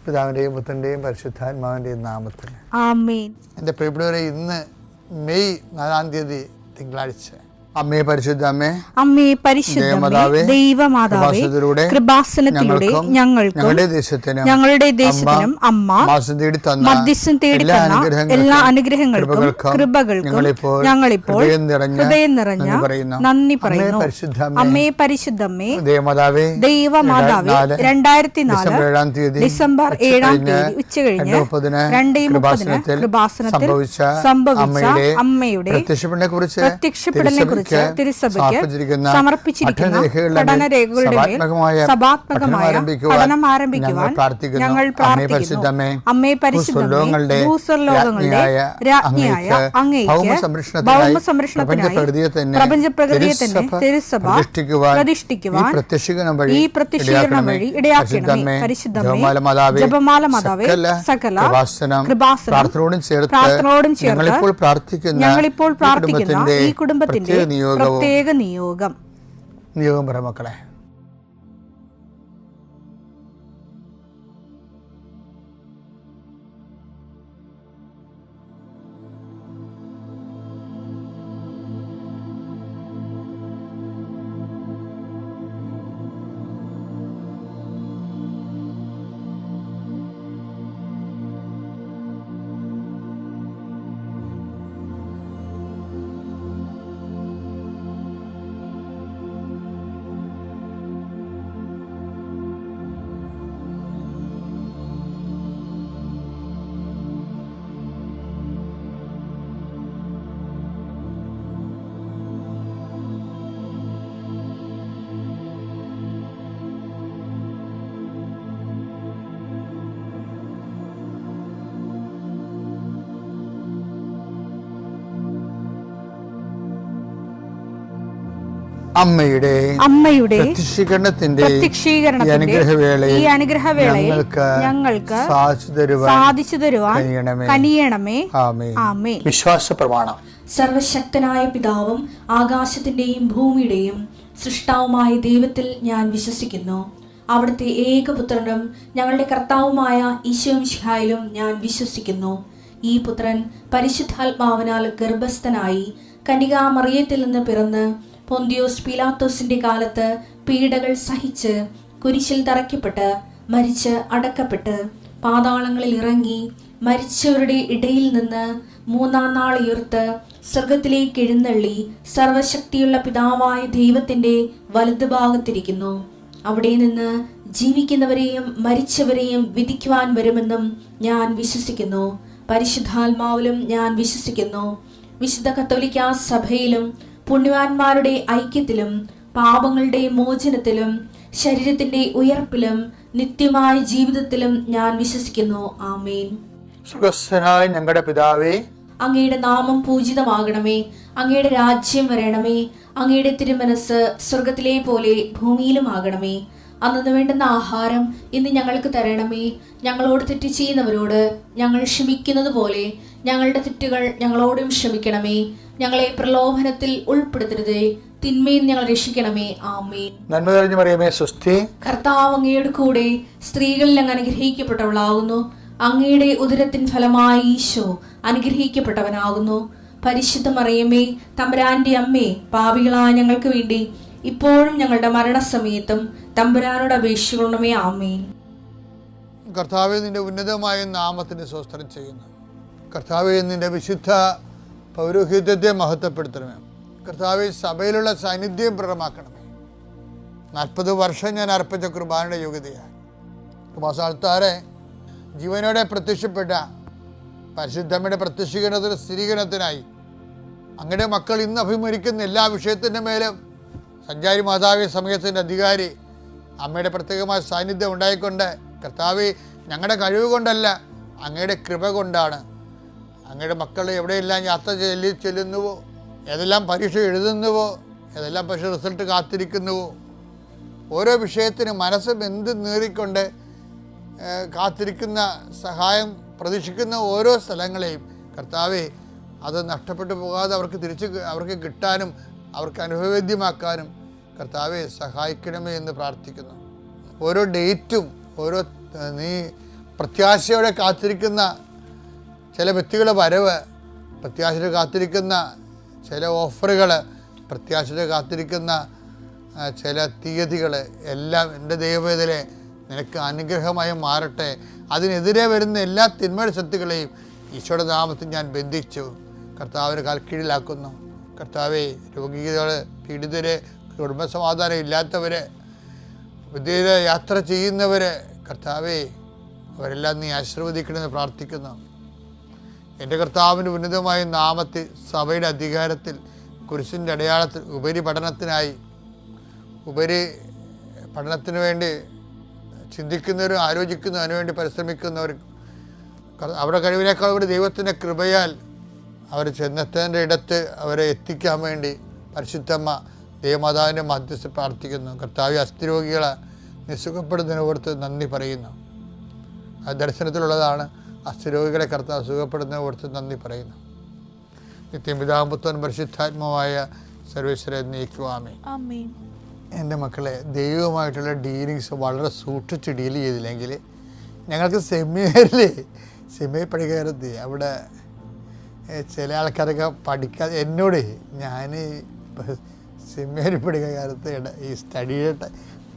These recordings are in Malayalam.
പിതാവിൻ്റെയും പുത്രൻ്റെയും പരിശുദ്ധാത്മാവിൻ്റെയും നാമത്തിൽ ആമേൻ. എൻ്റെ പ്രിയപ്പെട്ടവരെ, ഇന്ന് മെയ് 4 തിങ്കളാഴ്ച. അമ്മേ പരിശുദ്ധ അമ്മേ, അമ്മേ പരിശുദ്ധമേ, ദൈവമാതാവേ, കൃപാസനത്തിലൂടെ ഞങ്ങൾക്കും ഞങ്ങളുടെ ദേശത്തിനും അമ്മ മധ്യസ്ഥം തേടി തന്ന എല്ലാ അനുഗ്രഹങ്ങൾക്കും കൃപകൾക്കും ഞങ്ങളിപ്പോൾ ഹൃദയം നിറഞ്ഞ നന്ദി പറയുന്നു. അമ്മേ പരിശുദ്ധമേ, ദൈവമാതാവേ, 2004 ഡിസംബർ 7 ഉച്ചകഴിഞ്ഞ് 2:30 കൃപാസനത്തിൽ സംഭവിച്ച അമ്മയുടെ പ്രത്യക്ഷപ്പെടലിനെ കുറിച്ച് തിരുസഭയ്ക്ക് സമർപ്പിച്ചിരിക്കുന്ന പഠനരേഖകളുടെ മേൽ സഭാത്മകമായ പഠനം ആരംഭിക്കുവാൻ ഞങ്ങൾ പ്രാർത്ഥിക്കുന്നു. അമ്മേ പരിശുദ്ധമേ, ഭൂസ്വർലോകങ്ങളുടെ രാജ്ഞിയായ അങ്ങേയ്ക്ക് ഭൗമസംരക്ഷണത്തിനായി പ്രപഞ്ചപ്രകൃതിയെ തന്നെ തിരുസഭ പ്രതിഷ്ഠിക്കുവാൻ ഈ പ്രത്യക്ഷീകരണം വഴി ഇടയാക്കണമേ. പരിശുദ്ധമേ, ജപമാല മാതാവേ, സകല കൃപാസനം പ്രാർത്ഥനയോടും ചേർത്ത് ഞങ്ങളിപ്പോൾ പ്രാർത്ഥിക്കുന്ന ഈ കുടുംബത്തിന്റെ പ്രത്യേക നിയോഗം പറ മക്കളെ. അമ്മയുടെ പ്രത്യക്ഷീകരണത്തിന്റെ ഈ അനുഗ്രഹവേളയിൽ ഞങ്ങൾക്ക് സാധിച്ചു തരുവാൻ കനിയണമേ. ആമേൻ. വിശ്വാസ പ്രമാണം. സർവശക്തനായ പിതാവും ആകാശത്തിന്റെയും ഭൂമിയുടെയും സൃഷ്ടാവുമായ ദൈവത്തിൽ ഞാൻ വിശ്വസിക്കുന്നു. അവിടുത്തെ ഏകപുത്രനും ഞങ്ങളുടെ കർത്താവുമായ ഈശോമിശിഹായിലും ഞാൻ വിശ്വസിക്കുന്നു. ഈ പുത്രൻ പരിശുദ്ധാത്മാവിനാൽ ഗർഭസ്ഥനായി കന്യകാമറിയത്തിൽ നിന്ന് പിറന്ന് പൊന്തിയോസ് പീലാത്തോസിന്റെ കാലത്ത് പീഡകൾ സഹിച്ച് കുരിശിൽ തറയ്ക്കപ്പെട്ട് മരിച്ച് അടക്കപ്പെട്ട് പാതാളങ്ങളിൽ ഇറങ്ങി മരിച്ചവരുടെ ഇടയിൽ നിന്ന് 3-ാം നാൾ ഉയർത്ത് സ്വർഗത്തിലേക്ക് എഴുന്നള്ളി സർവശക്തിയുള്ള പിതാവായ ദൈവത്തിന്റെ വലതുഭാഗത്തിരിക്കുന്നു. അവിടെ നിന്ന് ജീവിക്കുന്നവരെയും മരിച്ചവരെയും വിധിക്കുവാൻ വരുമെന്നും ഞാൻ വിശ്വസിക്കുന്നു. പരിശുദ്ധാത്മാവിലും ഞാൻ വിശ്വസിക്കുന്നു. വിശുദ്ധ കത്തോലിക്കാ സഭയിലും പുണ്യവാന്മാരുടെ ഐക്യത്തിലും പാപങ്ങളുടെ മോചനത്തിലും ശരീരത്തിന്റെ ഉയർപ്പിലും നിത്യമായ ജീവിതത്തിലും ഞാൻ വിശ്വസിക്കുന്നു. ആമേൻ. സ്വർഗ്ഗസ്ഥനായ ഞങ്ങളുടെ പിതാവേ, അങ്ങയുടെ നാമം പൂജിതമാകണമേ. അങ്ങയുടെ രാജ്യം വരണമേ. അങ്ങയുടെ തിരുമനസ് സ്വർഗത്തിലെ പോലെ ഭൂമിയിലും ആകണമേ. അന്നു വേണ്ടുന്ന ആഹാരം ഇന്ന് ഞങ്ങൾക്ക് തരണമേ. ഞങ്ങളോട് തെറ്റ് ചെയ്യുന്നവരോട് ഞങ്ങൾ ക്ഷമിക്കുന്നത് പോലെ ഞങ്ങളുടെ തെറ്റുകൾ ഞങ്ങളോടും ക്ഷമിക്കണമേ. ഞങ്ങളെ പ്രലോഭനത്തിൽ ഉൾപ്പെടുത്തരുതേ, തിന്മയിൽ ഞങ്ങൾ രക്ഷിക്കണമേ. ആമേൻ. നന്മ നിറഞ്ഞ മറിയമേ, സ്വസ്തി. കർത്താവ് അങ്ങയുടെ കൂടെ സ്ത്രീകളിൽ അങ്ങ് അനുഗ്രഹിക്കപ്പെട്ടവളാകുന്നു. അങ്ങയുടെ ഉദരത്തിൻ ഫലമായി ഈശോ അനുഗ്രഹിക്കപ്പെട്ടവനാകുന്നു. പരിശുദ്ധ മറിയമേ, തമ്പുരാന്റെ അമ്മേ, പാപികളായ ഞങ്ങൾക്ക് വേണ്ടി ഇപ്പോഴും ഞങ്ങളുടെ മരണസമയത്തും തമ്പുരാനോട് അപേക്ഷിക്കണമേ. ആമേൻ. കർത്താവേ, നിന്റെ ഉന്നതമായ നാമത്തിന് സ്തോത്രം ചെയ്യുന്നു. കർത്താവേ, നിന്റെ വിശുദ്ധ പൗരോഹിത്യത്തെ മഹത്വപ്പെടുത്തണമേ. കർത്താവേ, സഭയിലുള്ള സാന്നിധ്യം പ്രകടമാക്കണമേ. 40 വർഷം ഞാൻ അർപ്പിച്ച കുർബാനയുടെ യോഗ്യതയാണ്. കുമാസാൾത്താറെ ജീവനോടെ പ്രത്യക്ഷപ്പെട്ട പരിശുദ്ധമ്മയുടെ പ്രത്യക്ഷീകരണത്തിന് സ്ഥിരീകരണത്തിനായി അങ്ങയുടെ മക്കൾ ഇന്ന് അഭിമുഖിക്കുന്ന എല്ലാ വിഷയത്തിൻ്റെ മേലും സഞ്ചാരി മാതാവി സമയത്തിൻ്റെ അധികാരി അമ്മയുടെ പ്രത്യേകമായ സാന്നിധ്യം ഉണ്ടായിക്കൊണ്ട് കർത്താവേ, ഞങ്ങളുടെ കഴിവ് കൊണ്ടല്ല, അങ്ങയുടെ കൃപ കൊണ്ടാണ്. അങ്ങയുടെ മക്കൾ എവിടെയെല്ലാം യാത്ര ചെല്ലുന്നുവോ, ഏതെല്ലാം പരീക്ഷ എഴുതുന്നുവോ, ഏതെല്ലാം പക്ഷേ റിസൾട്ട് കാത്തിരിക്കുന്നുവോ, ഓരോ വിഷയത്തിനും മനസ്സ് ബന്ധ് നേറിക്കൊണ്ട് കാത്തിരിക്കുന്ന സഹായം പ്രതീക്ഷിക്കുന്ന ഓരോ സ്ഥലങ്ങളെയും കർത്താവേ, അത് നഷ്ടപ്പെട്ടു പോകാതെ അവർക്ക് കിട്ടാനും അവർക്ക് അനുഭവവേദ്യമാക്കാനും കർത്താവെ സഹായിക്കണമേ എന്ന് പ്രാർത്ഥിക്കുന്നു. ഓരോ ഡേറ്റും നീ പ്രത്യാശയോടെ കാത്തിരിക്കുന്ന ചില വ്യക്തികളുടെ വരവ്, പ്രത്യാശയോടെ കാത്തിരിക്കുന്ന ചില ഓഫറുകൾ, പ്രത്യാശയോടെ കാത്തിരിക്കുന്ന ചില തീയതികൾ എല്ലാം എൻ്റെ ദൈവവേദനയെ നിനക്ക് അനുഗ്രഹമായി മാറട്ടെ. അതിനെതിരെ വരുന്ന എല്ലാ തിന്മയുടെ ശക്തികളെയും ഈശോയുടെ നാമത്തിൽ ഞാൻ ബന്ധിച്ചു കർത്താവിന് കാൽക്കീഴിലാക്കുന്നു. കർത്താവെ, രോഗികൾ, പീഡിതർ, കുടുംബസമാധാനം ഇല്ലാത്തവർ, വിദേശ യാത്ര ചെയ്യുന്നവർ, കർത്താവെ, അവരെല്ലാം നീ ആശീർവദിക്കണമെന്ന് പ്രാർത്ഥിക്കുന്നു. എൻ്റെ കർത്താവിൻ്റെ ഉന്നതമായ നാമത്തിൽ സഭയുടെ അധികാരത്തിൽ കുരിശിൻ്റെ അടയാളത്തിൽ ഉപരി പഠനത്തിന് വേണ്ടി ചിന്തിക്കുന്നവരും ആലോചിക്കുന്നവരും അതിനുവേണ്ടി പരിശ്രമിക്കുന്നവരും അവരുടെ കഴിവിനേക്കാൾ കൂടി ദൈവത്തിൻ്റെ കൃപയാൽ അവർ ചെന്നെത്തേണ്ട ഇടത്ത് അവരെ എത്തിക്കാൻ വേണ്ടി പരിശുദ്ധമ്മ ദൈവമാതാവിൻ്റെ മധ്യസ്ഥ പ്രാർത്ഥിക്കുന്നു. കർത്താവ് അസ്ഥിരോഗികളെ നിസുഖപ്പെടുന്നതിനെ ഓർത്ത് നന്ദി പറയുന്നു. ആ ദർശനത്തിലുള്ളതാണ്. അസ്ഥിരോഗികളെ കർത്താവ് സുഖപ്പെടുന്നതിനെ ഓർത്ത് നന്ദി പറയുന്നു. നിത്യപിതാപുത്രൻ പരിശുദ്ധാത്മാവായ സർവേശ്വരെ നീക്കുവാമേ. എൻ്റെ മക്കളെ, ദൈവവുമായിട്ടുള്ള ഡീലിങ്സ് വളരെ സൂക്ഷിച്ച് ഡീൽ ചെയ്തില്ലെങ്കിൽ ഞങ്ങൾക്ക് സെമിനാർ പഠിക്കാറെത്തി അവിടെ ചില ആൾക്കാരൊക്കെ പഠിക്കാതെ എന്നോട് ഞാൻ സെമിനാർ പഠിക്കുന്ന കാലത്ത് ഈ സ്റ്റഡിയുടെ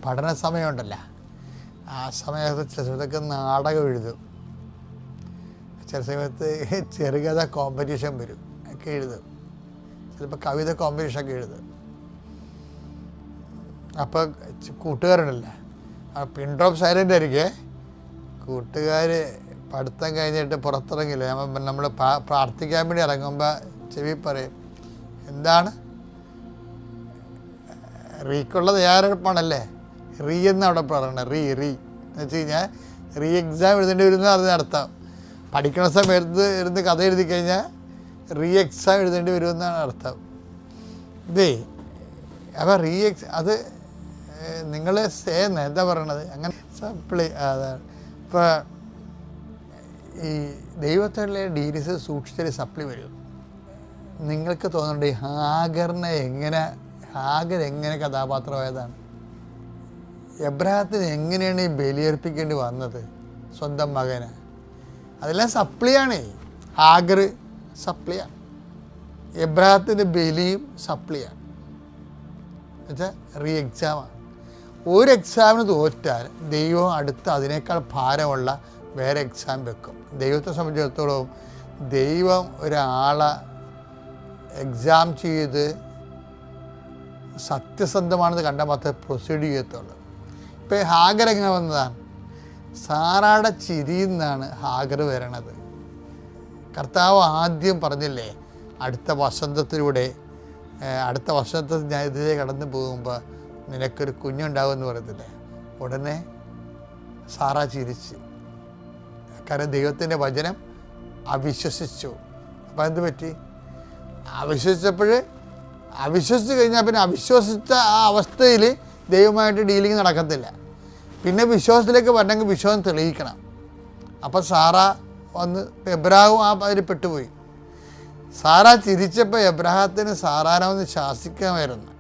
പഠന സമയമുണ്ടല്ലോ, ആ സമയത്ത് ചില സമയത്തൊക്കെ നാടകം എഴുതും, ചില സമയത്ത് ചെറുകഥ കോമ്പറ്റീഷൻ വരും ഒക്കെ എഴുതും, ചിലപ്പോൾ കവിത കോമ്പറ്റീഷനൊക്കെ എഴുതും. അപ്പോൾ കൂട്ടുകാരുണ്ടല്ലോ, ആ പിൻ ഡ്രോപ്പ് സൈലൻ്റ് ആയിരിക്കേ. കൂട്ടുകാർ പഠിത്തം കഴിഞ്ഞിട്ട് പുറത്തിറങ്ങില്ല, നമ്മൾ പ്രാർത്ഥിക്കാൻ വേണ്ടി ഇറങ്ങുമ്പോൾ ചെവി പറയും, എന്താണ് റീക്കുള്ള തയ്യാറെടുപ്പാണല്ലേ, റീ എന്ന് അവിടെ പറയണത്. റീ എന്ന് വെച്ച് കഴിഞ്ഞാൽ റീ എക്സാം എഴുതേണ്ടി വരുന്ന അതിന് അർത്ഥം. പഠിക്കണ സമയത്ത് ഇരുന്ന് കഥ എഴുതി കഴിഞ്ഞാൽ റീ എക്സാം എഴുതേണ്ടി വരുമെന്നാണ് അർത്ഥം. ഇതേ അപ്പോൾ അത് നിങ്ങൾ എന്താ പറയണത്, അങ്ങനെ സപ്ലി അതാണ്. ഇപ്പോൾ ഈ ദൈവത്തിലുള്ള ഡീലീസ് സൂക്ഷിച്ചൊരു സപ്ലി വരും. നിങ്ങൾക്ക് തോന്നുന്നുണ്ട് ഹാഗർ എങ്ങനെ കഥാപാത്രമായതാണ്, എബ്രഹാത്തിന് എങ്ങനെയാണ് ഈ ബലിയർപ്പിക്കേണ്ടി വന്നത് സ്വന്തം മകന്, അതെല്ലാം സപ്ലിയാണ്. ഹാഗർ സപ്ലിയാണ്, എബ്രഹാത്തിൻ്റെ ബലിയും സപ്ലിയാണ്. എന്നുവെച്ചാൽ റീ എക്സാമാണ്. ഒരു എക്സാമിന് തോറ്റാൽ ദൈവം അടുത്ത് അതിനേക്കാൾ ഭാരമുള്ള വേറെ എക്സാം വെക്കും. ദൈവത്തെ സംബന്ധിച്ചിടത്തോളം ദൈവം ഒരാളെ എക്സാം ചെയ്ത് സത്യസന്ധമാണെന്ന് കണ്ടാൽ മാത്രമേ പ്രൊസീഡ് ചെയ്യത്തുള്ളൂ. ഇപ്പോൾ ഹാഗർ എങ്ങനെ വന്നതാണ്? സാറാടെ ചിരിയിൽ നിന്നാണ് ഹാഗർ വരണത്. കർത്താവ് ആദ്യം പറഞ്ഞില്ലേ, അടുത്ത വസന്തത്തിൽ ഞാൻ ഇതിലേ കടന്നു പോകുമ്പോൾ നിനക്കൊരു കുഞ്ഞുണ്ടാകുമെന്ന് പറയത്തില്ലേ. ഉടനെ സാറാ ചിരിച്ച്, കാരണം ദൈവത്തിൻ്റെ വചനം അവിശ്വസിച്ചു. അപ്പം എന്ത് പറ്റി? അവിശ്വസിച്ച് കഴിഞ്ഞാൽ പിന്നെ അവിശ്വസിച്ച ആ അവസ്ഥയിൽ ദൈവമായിട്ട് ഡീലിങ് നടക്കത്തില്ല. പിന്നെ വിശ്വാസത്തിലേക്ക് വരണമെങ്കിൽ വിശ്വാസം തെളിയിക്കണം. അപ്പം സാറ വന്ന് എബ്രാഹും ആ അതിൽ പെട്ടുപോയി. സാറ ചിരിച്ചപ്പോൾ എബ്രാഹത്തിന് സാറാനെ ഒന്ന് ശാസിക്കാമായിരുന്നു,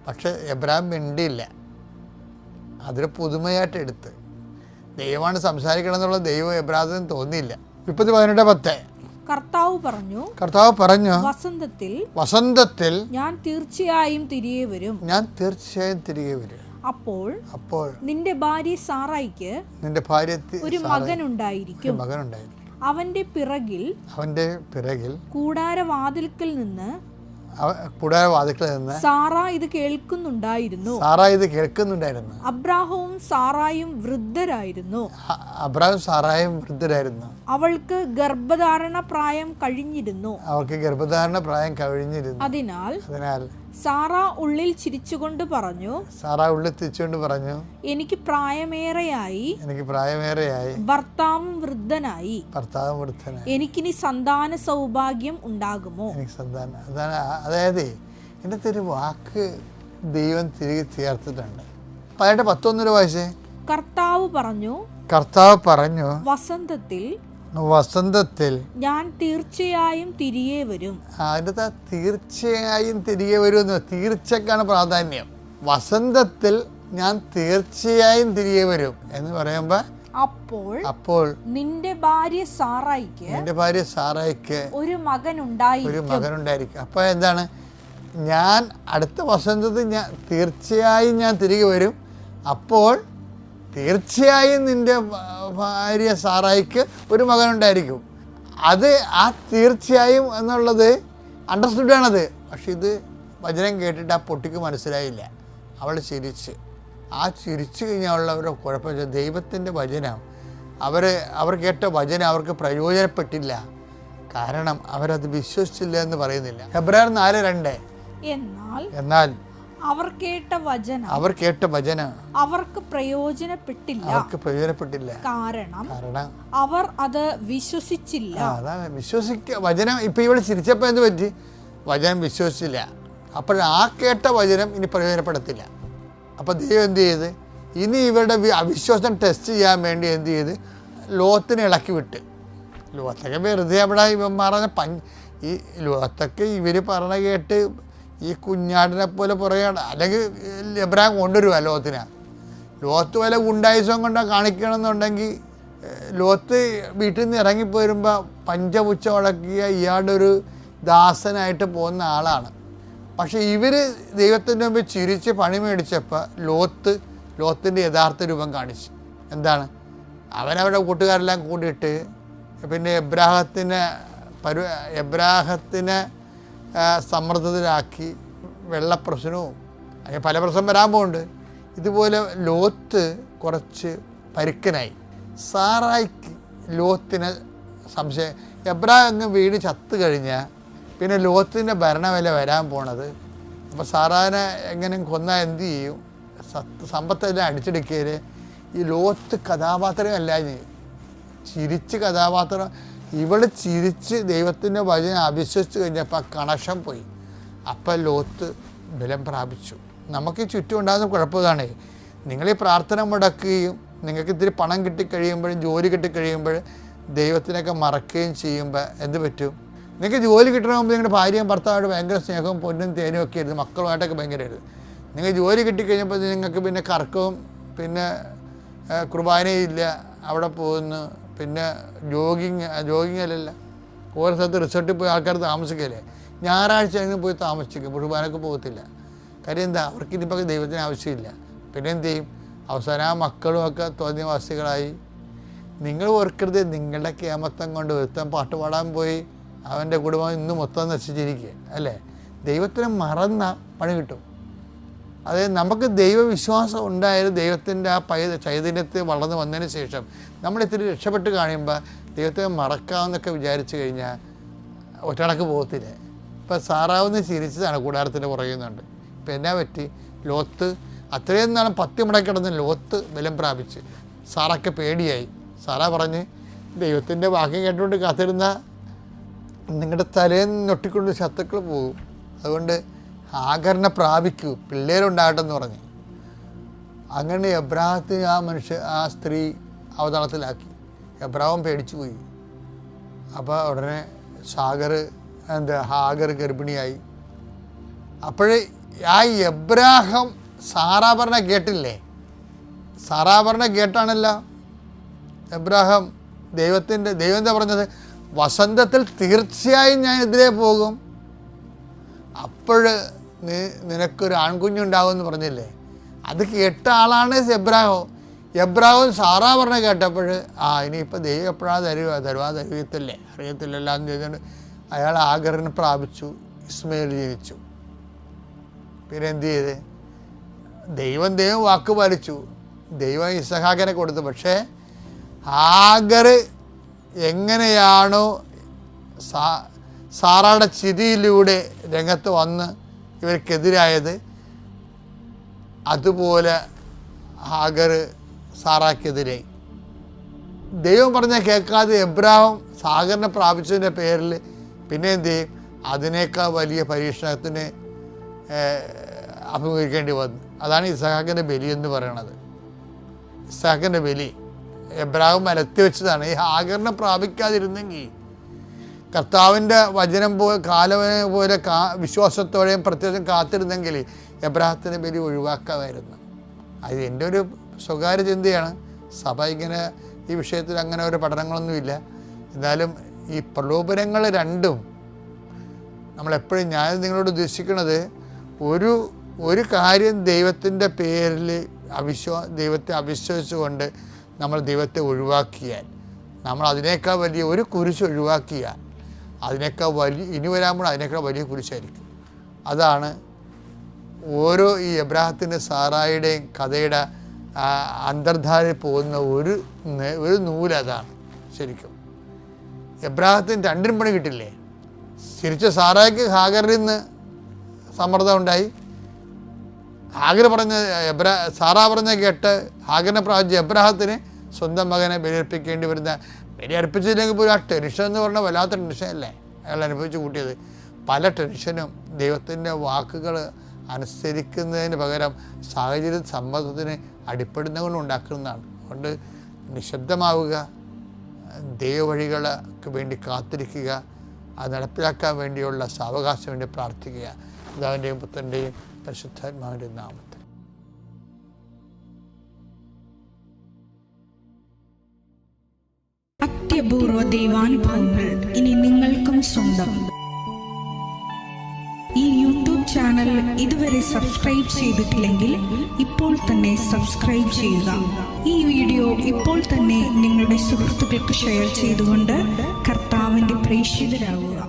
പക്ഷെ എബ്രാഹിം മിണ്ടിയില്ല. അതൊരു പുതുമയായിട്ട് എടുത്ത് ദൈവമാണ് സംസാരിക്കണം എന്നുള്ള ദൈവം എബ്രാഹിമിന് തോന്നിയില്ല. 18:10 കർത്താവ് പറഞ്ഞു വസന്തത്തിൽ ഞാൻ തീർച്ചയായും തിരികെ വരും. അപ്പോൾ നിന്റെ ഭാര്യ സാറായിക്ക് ഒരു മകനുണ്ടായിരിക്കും. അവന്റെ പിറകിൽ കൂടാരവാതിൽക്കൽ നിന്ന് സാറ ഇത് കേൾക്കുന്നുണ്ടായിരുന്നു. അബ്രാഹവും സാറായും വൃദ്ധരായിരുന്നു. അവൾക്ക് ഗർഭധാരണ പ്രായം കഴിഞ്ഞിരുന്നു. അതിനാൽ സാറ ഉള്ളിൽ ചിരിച്ചുകൊണ്ട് പറഞ്ഞു, എനിക്ക് പ്രായമേറെയായി, ഭർത്താവും വൃദ്ധനായി, എനിക്കിനി സന്താന സൗഭാഗ്യം ഉണ്ടാകുമോ? അതായത് എൻ്റെ ഒരു വാക്ക് ദൈവം തിരികെ ചേർത്തിട്ടുണ്ട്. 18:11 വായിച്ചേ. കർത്താവ് പറഞ്ഞു വസന്തത്തിൽ ഞാൻ തീർച്ചയായും തിരികെ വരും. അതിൻ്റെ തീർച്ചയായും തിരികെ വരുമെന്ന്, തീർച്ചക്കാണ് പ്രാധാന്യം. വസന്തത്തിൽ ഞാൻ തീർച്ചയായും തിരികെ വരും എന്ന് പറയുമ്പോൾ അപ്പോൾ നിന്റെ ഭാര്യ സാറായിക്ക് ഒരു മകൻ ഉണ്ടായിരിക്കും. അപ്പോൾ എന്താണ്, ഞാൻ അടുത്ത വസന്തത്തിൽ തീർച്ചയായും ഞാൻ തിരികെ വരും. അപ്പോൾ തീർച്ചയായും നിന്റെ ഭാര്യ സാറായിക്ക് ഒരു മകനുണ്ടായിരിക്കും. അത് ആ തീർച്ചയായും എന്നുള്ളത് അണ്ടർസ്റ്റുഡാണത്. പക്ഷെ ഇത് വചനം കേട്ടിട്ട് ആ പൊട്ടിക്ക് മനസ്സിലായില്ല. അവൾ ചിരിച്ച്. ആ ചിരിച്ചു കഴിഞ്ഞാലുള്ള ഒരു കുഴപ്പം, ദൈവത്തിൻ്റെ വചനം അവർ കേട്ട വചനം അവർക്ക് പ്രയോജനപ്പെട്ടില്ല. കാരണം അവരത് വിശ്വസിച്ചില്ല എന്ന് പറയുന്നില്ല. ഹെബ്രായർ 4:2 എന്നാൽ അവർ കേട്ട വചനം അവർക്ക് പ്രയോജനപ്പെട്ടില്ല. കാരണം അവർ അത് വിശ്വസിച്ചില്ല. അതാണ് വചനം. ഇപ്പം ഇവിടെ ചിരിച്ചപ്പോൾ എന്ത് പറ്റി? വചനം വിശ്വസിച്ചില്ല. അപ്പോൾ ആ കേട്ട വചനം ഇനി പ്രയോജനപ്പെടത്തില്ല. അപ്പോൾ ദൈവം എന്ത് ചെയ്ത്, ഇനി ഇവരുടെ അവിശ്വാസം ടെസ്റ്റ് ചെയ്യാൻ വേണ്ടി എന്ത് ചെയ്ത്, ലോത്തിനെ ഇളക്കി വിട്ട്. ലോത്തൊക്കെ വെറുതെ അവിടെ ഇവൻ പറഞ്ഞ ഈ ലോത്തൊക്കെ ഇവർ പറഞ്ഞ കേട്ട് ഈ കുഞ്ഞാടിനെ പോലെ പറയുകയാണ്. അല്ലെങ്കിൽ എബ്രാഹിം കൊണ്ടുവരുക ലോത്ത് വല്ല ഗുണ്ടായുസം കൊണ്ടാണ് കാണിക്കണമെന്നുണ്ടെങ്കിൽ ലോത്ത് വീട്ടിൽ നിന്ന് ഇറങ്ങിപ്പോരുമ്പോൾ പഞ്ചപുച്ഛം അടക്കിയ ഇയാളുടെ ഒരു ദാസനായിട്ട് പോകുന്ന ആളാണ്. പക്ഷേ ഇവർ ദൈവത്തിൻ്റെ മുമ്പിൽ ചിരിച്ച് പണി മേടിച്ചപ്പോൾ ലോത്തിൻ്റെ യഥാർത്ഥ രൂപം കാണിച്ചു. എന്താണ്, അവനവരുടെ കൂട്ടുകാരെല്ലാം കൂടിയിട്ട് പിന്നെ എബ്രാഹത്തിനെ സമ്മർദ്ദത്തിലാക്കി. വെള്ളപ്രശ്നവും അങ്ങനെ പല പ്രശ്നം വരാൻ പോകുന്നുണ്ട്. ഇതുപോലെ ലോത്ത് കുറച്ച് പരുക്കനായി. സാറായിക്ക് ലോത്തിന് സംശയം. എബ്രാഹിം അങ്ങ് വീട് ചത്തു കഴിഞ്ഞാൽ പിന്നെ ലോത്തിൻ്റെ ഭരണവില വരാൻ പോണത്. അപ്പോൾ സാറാനെ എങ്ങനെ കൊന്നാൽ എന്ത് ചെയ്യും? സമ്പത്തെല്ലാം അടിച്ചെടുക്കൽ. ഈ ലോത്ത് കഥാപാത്രമല്ല, ചിരിച്ച് കഥാപാത്രം. ഇവള് ചിരിച്ച് ദൈവത്തിൻ്റെ വചനം അവിശ്വസിച്ച് കഴിഞ്ഞപ്പോൾ ആ കണക്ഷൻ പോയി. അപ്പം ലോത്ത് ബലം പ്രാപിച്ചു. നമുക്ക് ചുറ്റും ഉണ്ടാകുന്ന കുഴപ്പമാണ്, നിങ്ങൾ ഈ പ്രാർത്ഥന മുടക്കുകയും നിങ്ങൾക്ക് ഇത്തിരി പണം കിട്ടിക്കഴിയുമ്പോഴും ജോലി കിട്ടിക്കഴിയുമ്പോൾ ദൈവത്തിനൊക്കെ മറക്കുകയും ചെയ്യുമ്പോൾ എന്ത് പറ്റും? നിങ്ങൾക്ക് ജോലി കിട്ടണമെങ്കിൽ നിങ്ങളുടെ ഭാര്യയും ഭർത്താവായിട്ട് ഭയങ്കര സ്നേഹവും പൊന്നും തേനും ഒക്കെ ആയിരുന്നു, മക്കളുമായിട്ടൊക്കെ ഭയങ്കരമായിരുന്നു. നിങ്ങൾ ജോലി കിട്ടിക്കഴിഞ്ഞപ്പോൾ നിങ്ങൾക്ക് പിന്നെ കറക്കവും പിന്നെ കുർബാനയില്ല, അവിടെ പോകുന്നു. പിന്നെ ജോഗിങ് അല്ലല്ല, ഓരോ സ്ഥലത്ത് റിസോർട്ടിൽ പോയി ആൾക്കാർ താമസിക്കല്ലേ. ഞായറാഴ്ച എങ്ങനെ പോയി താമസിക്കും, കുർബാനക്ക് പോകത്തില്ല. കാര്യം എന്താ? അവർക്ക് ഇനിയിപ്പോൾ ദൈവത്തിന് ആവശ്യമില്ല. പിന്നെ എന്ത് ചെയ്യും? അവസാനം ആ മക്കളുമൊക്കെ തോന്നിയവാസികളായി. നിങ്ങൾ ഓർക്കരുത്, നിങ്ങളുടെ കേമത്തം കൊണ്ട് ഒരുത്തൻ പാട്ട് പാടാൻ പോയി അവൻ്റെ കുടുംബം ഇന്ന് മൊത്തം നശിച്ചിരിക്കുക അല്ലേ? ദൈവത്തിന് മറന്ന പണി കിട്ടും. അതായത് നമുക്ക് ദൈവവിശ്വാസം ഉണ്ടായാലും ദൈവത്തിൻ്റെ ആ ചൈതന്യത്തിൽ വളർന്നു വന്നതിന് ശേഷം നമ്മളിത്തിരി രക്ഷപ്പെട്ട് കഴിയുമ്പോൾ ദൈവത്തെ മറക്കാമെന്നൊക്കെ വിചാരിച്ചു കഴിഞ്ഞാൽ ഒറ്റടക്ക് പോകത്തില്ല. ഇപ്പം സാറാവുന്ന ചിരിച്ചതാണ് കൂടാരത്തിൻ്റെ പറയുന്നുണ്ട്. ഇപ്പം എന്നാ പറ്റി? ലോത്ത് അത്രയും നാളും പത്തി മുടക്കി കിടന്ന് ലോത്ത് ബലം പ്രാപിച്ച്. സാറൊക്കെ പേടിയായി. സാറാ പറഞ്ഞ്, ദൈവത്തിൻ്റെ വാക്യം കേട്ടുകൊണ്ട് കാത്തിരുന്ന നിങ്ങളുടെ തലേന്ന് ഞൊട്ടിക്കൊണ്ട് ശത്രുക്കൾ പോകും. അതുകൊണ്ട് ആകരണ പ്രാപിക്കൂ, പിള്ളേരുണ്ടാകട്ടെന്ന് പറഞ്ഞു. അങ്ങനെ എബ്രാഹത്തിന് ആ സ്ത്രീ അവതാളത്തിലാക്കി. എബ്രാഹം പേടിച്ചു പോയി. അപ്പോൾ ഉടനെ ഹാഗർ ഗർഭിണിയായി. അപ്പോഴേ ആ എബ്രാഹം സാറാഭരണ കേട്ടില്ലേ? സാറാഭരണ കേട്ടാണല്ലോ എബ്രാഹം ദൈവം എന്താ പറഞ്ഞത്? വസന്തത്തിൽ തീർച്ചയായും ഞാൻ എതിരെ പോകും, അപ്പോൾ നിനക്കൊരു ആൺകുഞ്ഞുണ്ടാവുമെന്ന് പറഞ്ഞില്ലേ? അത് കേട്ട ആളാണ് എബ്രാഹം സാറാഭരണ കേട്ടപ്പോൾ ഇനിയിപ്പോൾ ദൈവം എപ്പോഴാണ് അറിയത്തില്ലല്ലോ എന്ന് ചോദിച്ചുകൊണ്ട് അയാൾ ആഗറിനെ പ്രാപിച്ചു. ഇസ്മയിൽ ജനിച്ചു. പിന്നെ എന്ത് ചെയ്ത്? ദൈവം വാക്ക് പാലിച്ചു. ദൈവം ഇസഹാക്കിനെ കൊടുത്തു. പക്ഷേ ആഗർ എങ്ങനെയാണോ സാറയുടെ ചിരിയിലൂടെ രംഗത്ത് വന്ന് ഇവർക്കെതിരായത്, അതുപോലെ ഹാഗർ സാറാക്കെതിരായി. ദൈവം പറഞ്ഞാൽ കേൾക്കാതെ എബ്രാഹം സാഗറിനെ പ്രാപിച്ചതിൻ്റെ പേരിൽ പിന്നെ എന്ത് ചെയ്യും? അതിനേക്കാൾ വലിയ പരീക്ഷണത്തിന് അഭിമുഖീകരിക്കേണ്ടി വന്നു. അതാണ് ഇസഹാക്കിൻ്റെ ബലി എന്ന് പറയണത്. ഇസഹാക്കിൻ്റെ ബലി എബ്രാഹം മലത്തി വെച്ചതാണ്. ഈ ഹാഗറിനെ പ്രാപിക്കാതിരുന്നെങ്കിൽ, കർത്താവിൻ്റെ വചനം പോലെ വിശ്വാസത്തോടെയും പ്രത്യേകം കാത്തിരുന്നെങ്കിൽ എബ്രാഹത്തിൻ്റെ ബലി ഒഴിവാക്കാമായിരുന്നു. അത് എൻ്റെ ഒരു സ്വകാര്യ ചിന്തയാണ്. സഭ ഇങ്ങനെ ഈ വിഷയത്തിൽ അങ്ങനെ ഒരു പഠനങ്ങളൊന്നുമില്ല. എന്നാലും ഈ പ്രലോഭനങ്ങൾ രണ്ടും നമ്മളെപ്പോഴും ഞാൻ നിങ്ങളോട് ഉദ്ദേശിക്കുന്നത് ഒരു കാര്യം ദൈവത്തിൻ്റെ പേരിൽ ദൈവത്തെ അവിശ്വസിച്ചുകൊണ്ട് നമ്മൾ ദൈവത്തെ ഒഴിവാക്കിയാൽ, നമ്മൾ അതിനേക്കാൾ വലിയ ഒരു കുരിശ് ഒഴിവാക്കിയാൽ അതിനേക്കാൾ ഇനി വരാമ്പോൾ അതിനേക്കാൾ വലിയ കുരിശായിരിക്കും. അതാണ് ഓരോ ഈ എബ്രാഹത്തിൻ്റെ സാറായുടെയും കഥയുടെ അന്തർധാരയിൽ പോകുന്ന ഒരു നൂലതാണ്. ശരിക്കും എബ്രാഹത്തിന് രണ്ടിനും പണി കിട്ടില്ലേ? തിരിച്ച് സാറായ്ക്ക് ഹാഗറിൽ നിന്ന് സമ്മർദ്ദം ഉണ്ടായി. സാറാ പറഞ്ഞ കേട്ട് ഹാഗറിനെ പ്രാപിച്ച എബ്രാഹത്തിന് സ്വന്തം മകനെ ബലിയർപ്പിക്കേണ്ടി വരുന്ന, ബലിയർപ്പിച്ചില്ലെങ്കിൽ പോലും ആ ടെൻഷൻ എന്ന് പറഞ്ഞാൽ വല്ലാത്ത ടെൻഷനല്ലേ അയാൾ അനുഭവിച്ച് കൂട്ടിയത്. പല ടെൻഷനും ദൈവത്തിൻ്റെ വാക്കുകൾ അനുസരിക്കുന്നതിന് പകരം സാഹചര്യ സമ്മർദ്ദത്തിന് അടിപ്പെടുന്നതുകൊണ്ട് ഉണ്ടാക്കുന്നതാണ്. അതുകൊണ്ട് നിശബ്ദമാവുക, ദൈവവഴികൾക്ക് വേണ്ടി കാത്തിരിക്കുക, അത് നടപ്പിലാക്കാൻ വേണ്ടിയുള്ള സാവകാശം വേണ്ടി പ്രാർത്ഥിക്കുക. പിതാവിൻ്റെയും പുത്രൻ്റെയും പരിശുദ്ധാത്മാവിൻ്റെയും നാമത്തിൽ. അത്യപൂർവ ദൈവാനുഭവങ്ങൾ ഇനി നിങ്ങൾക്കും സ്വന്തം. ഈ യൂട്യൂബ് ചാനൽ ഇതുവരെ സബ്സ്ക്രൈബ് ചെയ്തിട്ടില്ലെങ്കിൽ ഇപ്പോൾ തന്നെ സബ്സ്ക്രൈബ് ചെയ്യുക. ഈ വീഡിയോ ഇപ്പോൾ തന്നെ നിങ്ങളുടെ സുഹൃത്തുക്കൾക്ക് ഷെയർ ചെയ്തുകൊണ്ട് കർത്താവിൻ്റെ പ്രേക്ഷിതരാകുക.